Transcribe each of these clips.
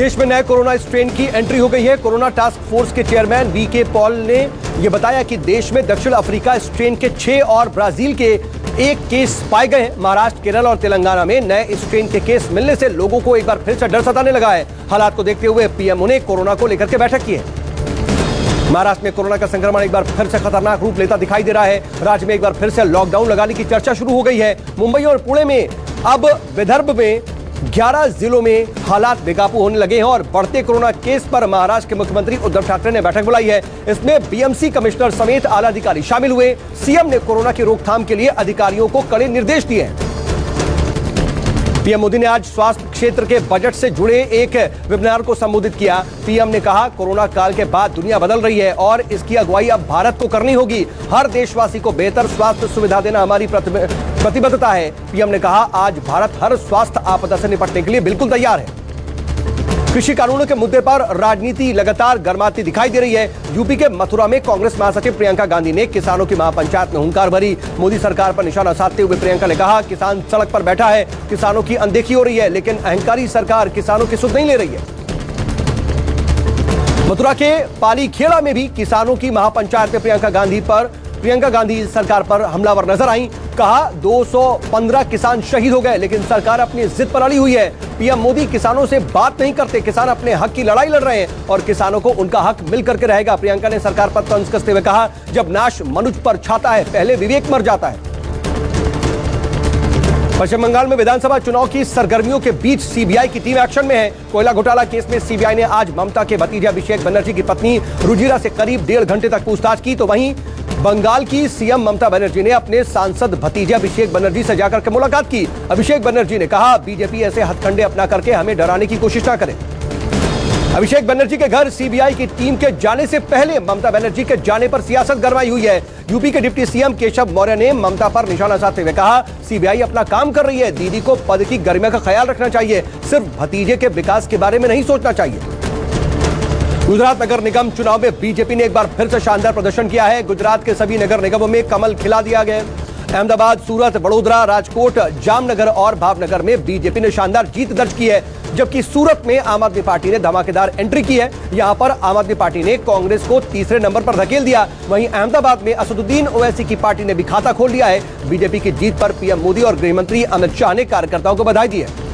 देश में नए कोरोना स्ट्रेन की एंट्री हो गई है। कोरोना टास्क फोर्स के चेयरमैन वीके पॉल ने यह बताया कि देश में दक्षिण अफ्रीका स्ट्रेन के 6 और ब्राजील के 1 केस पाए गए हैं। महाराष्ट्र, केरल और तेलंगाना में नए स्ट्रेन के केस मिलने से लोगों को एक बार फिर से डर सताने लगा है। हालात को देखते हुए पीएमओ ने कोरोना को लेकर के बैठक की है। महाराष्ट्र में कोरोना का संक्रमण एक बार फिर से खतरनाक रूप लेता दिखाई दे रहा है। राज्य में एक बार फिर से लॉकडाउन लगाने की चर्चा शुरू हो गई है। मुंबई और पुणे में, अब विदर्भ में 11 जिलों में हालात बेकाबू होने लगे हैं और बढ़ते कोरोना केस पर महाराष्ट्र के मुख्यमंत्री उद्धव ठाकरे ने बैठक बुलाई है। इसमें बीएमसी कमिश्नर समेत आला अधिकारी शामिल हुए। सीएम ने कोरोना की रोकथाम के लिए अधिकारियों को कड़े निर्देश दिए हैं। पीएम मोदी ने आज स्वास्थ्य क्षेत्र के बजट से जुड़े एक वेबिनार को संबोधित किया। पीएम ने कहा, कोरोना काल के बाद दुनिया बदल रही है और इसकी अगुवाई अब भारत को करनी होगी। हर देशवासी को बेहतर स्वास्थ्य सुविधा देना हमारी प्रतिबद्धता है। पीएम ने कहा, आज भारत हर स्वास्थ्य आपदा से निपटने के लिए बिल्कुल तैयार है। कृषि कानूनों के मुद्दे पर राजनीति लगातार गर्माती दिखाई दे रही है। यूपी के मथुरा में कांग्रेस महासचिव प्रियंका गांधी ने किसानों की महापंचायत में हुंकार भरी। मोदी सरकार पर निशाना साधते हुए प्रियंका ने कहा, किसान सड़क पर बैठा है, किसानों की अनदेखी हो रही है, लेकिन अहंकारी सरकार किसानों की सुध नहीं ले रही है। मथुरा के पालीखेड़ा में भी किसानों की महापंचायत में प्रियंका गांधी सरकार पर हमलावर नजर आई। कहा, 215 किसान शहीद हो गए, लेकिन सरकार अपनी जिद पर अड़ी हुई है। पीएम मोदी किसानों से बात नहीं करते, किसान अपने हक की लड़ाई लड़ रहे हैं और किसानों को उनका हक मिल करके रहेगा। प्रियंका ने सरकार पर तंज कसते हुए कहा, जब नाश मनुष्य पर छाता है, पहले विवेक मर जाता है। पश्चिम बंगाल में विधानसभा चुनाव की सरगर्मियों के बीच सीबीआई की टीम एक्शन में है। कोयला घोटाला केस में सीबीआई ने आज ममता के भतीजे अभिषेक बनर्जी की पत्नी रुजिरा से करीब 1.5 घंटे तक पूछताछ की। तो वहीं बंगाल की सीएम ममता बनर्जी ने अपने सांसद भतीजे अभिषेक बनर्जी से जाकर के मुलाकात की। अभिषेक बनर्जी ने कहा, बीजेपी ऐसे हथकंडे अपना करके हमें डराने की कोशिश न करे। अभिषेक बनर्जी के घर सीबीआई की टीम के जाने से पहले ममता बनर्जी के जाने पर सियासत गरमाई हुई है। यूपी के डिप्टी सीएम केशव मौर्य ने ममता पर निशाना साधते हुए कहा, सीबीआई अपना काम कर रही है, दीदी को पद की गरिमा का ख्याल रखना चाहिए, सिर्फ भतीजे के विकास के बारे में नहीं सोचना चाहिए। गुजरात नगर निगम चुनाव में बीजेपी ने एक बार फिर से शानदार प्रदर्शन किया है। गुजरात के सभी नगर निगमों में कमल खिला दिया गया। अहमदाबाद, सूरत, वडोदरा, राजकोट, जामनगर और भावनगर में बीजेपी ने शानदार जीत दर्ज की है, जबकि सूरत में आम आदमी पार्टी ने धमाकेदार एंट्री की है। यहां पर आम आदमी पार्टी ने कांग्रेस को तीसरे नंबर पर धकेल दिया। वहीं अहमदाबाद में असदुद्दीन ओवैसी की पार्टी ने भी खाता खोल लिया है। बीजेपी की जीत पर पीएम मोदी और गृह मंत्री अमित शाह ने कार्यकर्ताओं को बधाई दी है।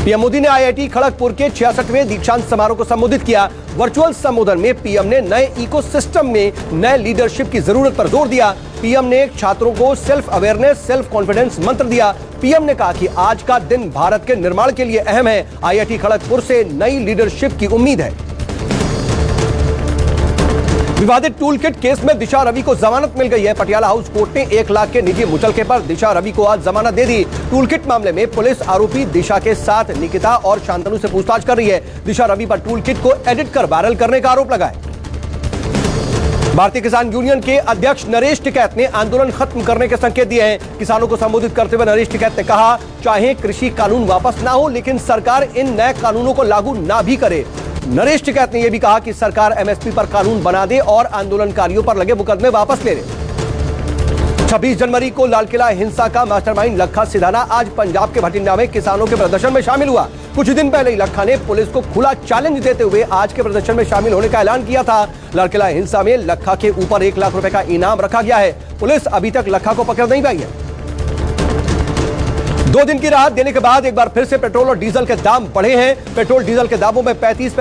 पीएम मोदी ने आईआईटी खड़गपुर के 66वें दीक्षांत समारोह को संबोधित किया। वर्चुअल संबोधन में पीएम ने नए इकोसिस्टम में नए लीडरशिप की जरूरत पर जोर दिया। पीएम ने छात्रों को सेल्फ अवेयरनेस, सेल्फ कॉन्फिडेंस मंत्र दिया। पीएम ने कहा कि आज का दिन भारत के निर्माण के लिए अहम है। आईआईटी खड़गपुर से नई लीडरशिप की उम्मीद है। विवादित टूल किट केस में दिशा रवि को जमानत मिल गई है। पटियाला हाउस कोर्ट ने 1 लाख के निजी मुचलके पर दिशा रवि को आज जमानत दे दी। टूल किट मामले में पुलिस आरोपी दिशा के साथ निकिता और शांतनु से पूछताछ कर रही है। दिशा रवि पर टूल किट को एडिट कर वायरल करने का आरोप लगा है। भारतीय किसान यूनियन के अध्यक्ष नरेश टिकैत ने आंदोलन खत्म करने के संकेत दिए हैं। किसानों को संबोधित करते हुए नरेश टिकैत ने कहा, चाहे कृषि कानून वापस ना हो, लेकिन सरकार इन नए कानूनों को लागू ना भी करे। नरेश टिकैत ने यह भी कहा कि सरकार एमएसपी पर कानून बना दे और आंदोलनकारियों पर लगे मुकदमे वापस ले ले। 26 जनवरी को लालकिला हिंसा का मास्टरमाइंड लखा सिधाना आज पंजाब के भटिंडा में किसानों के प्रदर्शन में शामिल हुआ। कुछ दिन पहले ही लखा ने पुलिस को खुला चैलेंज देते हुए आज के प्रदर्शन में शामिल होने का ऐलान किया था। लालकिला हिंसा में लखा के ऊपर 1 लाख रुपए का इनाम रखा गया है। पुलिस अभी तक लखा को पकड़ नहीं पाई है। 2 दिन की राहत देने के बाद एक बार फिर से पेट्रोल और डीजल के दाम बढ़े हैं। पेट्रोल डीजल के दामों में 35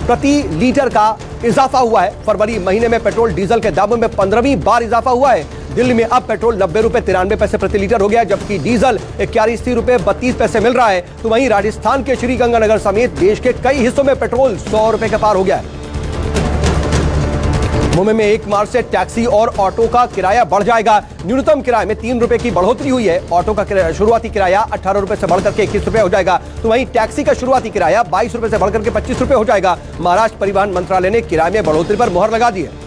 प्रति लीटर का इजाफा हुआ है। फरवरी महीने में पेट्रोल डीजल के दामों में 15वीं बार इजाफा हुआ है। दिल्ली में अब पेट्रोल 90 रुपए 93 पैसे प्रति लीटर हो गया, जबकि डीजल 81 रुपए 32 पैसे मिल रहा है। तो वहीं राजस्थान के श्रीगंगानगर समेत देश के कई हिस्सों में पेट्रोल 100 रुपए के पार हो गया है। मुंबई में 1 मार्च से टैक्सी और ऑटो का किराया बढ़ जाएगा। न्यूनतम किराए में 3 रुपए की बढ़ोतरी हुई है। ऑटो का शुरुआती किराया 18 रुपए से बढ़कर के 21 रुपए हो जाएगा। तो वहीं टैक्सी का शुरुआती किराया 22 रुपए से बढ़कर के 25 रुपए हो जाएगा। महाराष्ट्र परिवहन मंत्रालय ने किराए में बढ़ोतरी पर मुहर लगा दी है।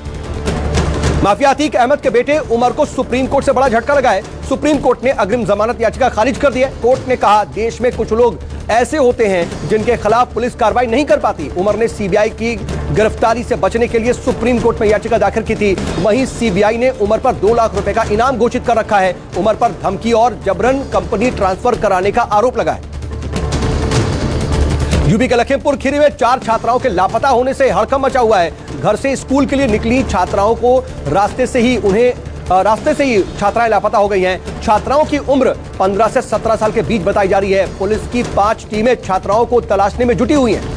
माफिया अतीक अहमद के बेटे उमर को सुप्रीम कोर्ट से बड़ा झटका लगा है। सुप्रीम कोर्ट ने अग्रिम जमानत याचिका खारिज कर दी है। कोर्ट ने कहा, देश में कुछ लोग ऐसे होते हैं जिनके खिलाफ पुलिस कार्रवाई नहीं कर पाती। उमर ने सीबीआई की गिरफ्तारी से बचने के लिए सुप्रीम कोर्ट में याचिका दाखिल की थी। वहीं सीबीआई ने उमर पर 2 लाख रुपए का इनाम घोषित कर रखा है। उमर पर धमकी और जबरन कंपनी ट्रांसफर कराने का आरोप लगा है। यूपी के लखीमपुर खीरी में 4 छात्राओं के लापता होने से हड़कंप मचा हुआ है। घर से स्कूल के लिए निकली छात्राओं को रास्ते से ही छात्राएं लापता हो गई हैं। छात्राओं की उम्र 15 से 17 साल के बीच बताई जा रही है। पुलिस की 5 टीमें छात्राओं को तलाशने में जुटी हुई हैं।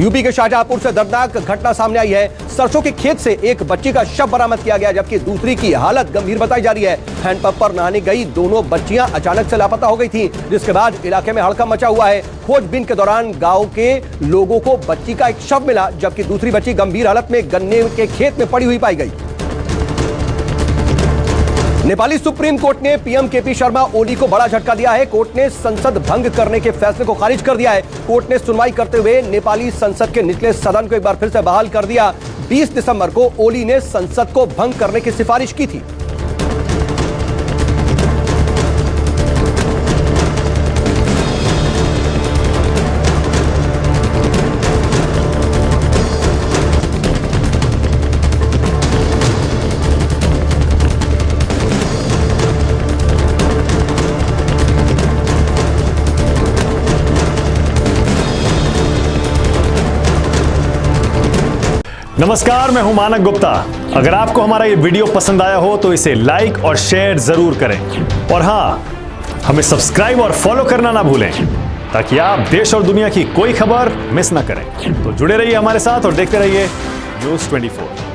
यूपी के शाहजहांपुर से दर्दनाक घटना सामने आई है। सरसों के खेत से एक बच्ची का शव बरामद किया गया, जबकि दूसरी की हालत गंभीर बताई जा रही है। हैंडपंप पर नहाने गई दोनों बच्चियां अचानक से लापता हो गई थी, जिसके बाद इलाके में हड़कंप मचा हुआ है। खोजबीन के दौरान गांव के लोगों को बच्ची का एक शव मिला, जबकि दूसरी बच्ची गंभीर हालत में गन्ने के खेत में पड़ी हुई पाई गई। नेपाली सुप्रीम कोर्ट ने पीएम केपी शर्मा ओली को बड़ा झटका दिया है। कोर्ट ने संसद भंग करने के फैसले को खारिज कर दिया है। कोर्ट ने सुनवाई करते हुए नेपाली संसद के निचले सदन को एक बार फिर से बहाल कर दिया। 20 दिसंबर को ओली ने संसद को भंग करने की सिफारिश की थी। नमस्कार, मैं हूं मानक गुप्ता। अगर आपको हमारा ये वीडियो पसंद आया हो तो इसे लाइक और शेयर जरूर करें, और हां, हमें सब्सक्राइब और फॉलो करना ना भूलें ताकि आप देश और दुनिया की कोई खबर मिस ना करें। तो जुड़े रहिए हमारे साथ और देखते रहिए न्यूज़ 24।